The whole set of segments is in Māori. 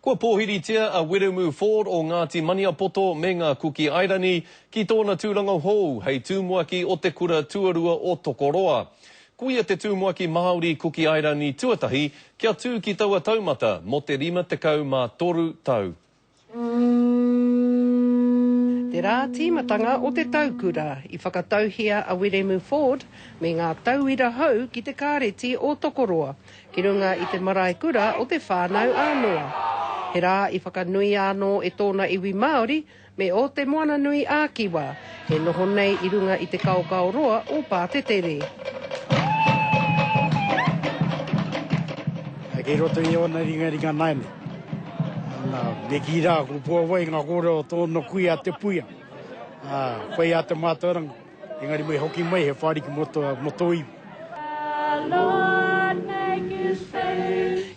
Kua pōhiritia a Wiremu Ford o Ngāti Maniapoto me ngā kuki airani ki tōna tūranga hou hei tūmuaki o te kura tuarua o Tokoroa. Kuia te tūmuaki Maori kuki airani tuatahi kia tū ki taua taumata mo te 53 tau. Te rā tīmatanga o te taukura I whakatauhia a Wiremu Ford me ngā tauira hou ki te kāreti o Tokoroa, ki runga I te maraikura o te whānau ānoa. He rā I whakanui anō e tōna iwi Maori me o te moana nui ākiwa, he noho nei I runga I te kaukauroa o Pātetere. Kei roto I ona ringa naine. Me ki rā, ko pua wai ngā kore o tōna kui a te puia. Whai a te mātauranga, engari mai hoki mai he whāriki moto iwi.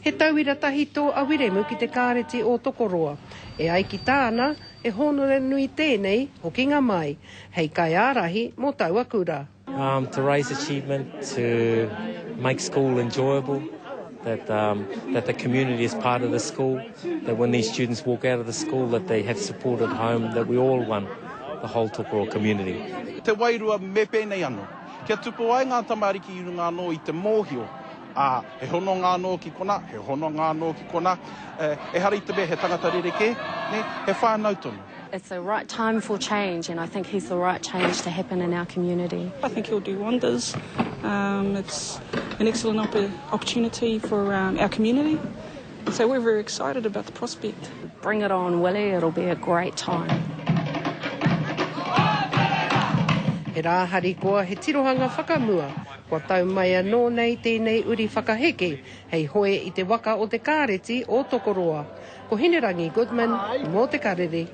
He tauira tahi tō a Wiremu ki te kāreti o Tokoroa. E ai ki tāna, e honore nui tēnei, hoki ngā mai, hei kai ārahi mō taua kura. To raise achievement, to make school enjoyable, that the community is part of the school, that when these students walk out of the school that they have support at home, that we all want the whole Tokoroa community. Te wairua me pēnei anō. Kia tupu ai ngā tamariki I runga anō I te mōhio. He hono ngā anō ki kona, he hono ngā anō ki kona. E hari te he tangata rereke, he whānau tonu. It's the right time for change, and I think he's the right change to happen in our community. I think he'll do wonders. It's an excellent opportunity for our community. So we're very excited about the prospect. Bring it on, Willie. It'll be a great time. He rāhari koa he tirohanga whakamua. Kua tau mai anō nei tēnei uri whakaheke, hei hoe I te waka o te kāreti o Tokoroa. Ko Hinerangi Goodman, mō te Karere.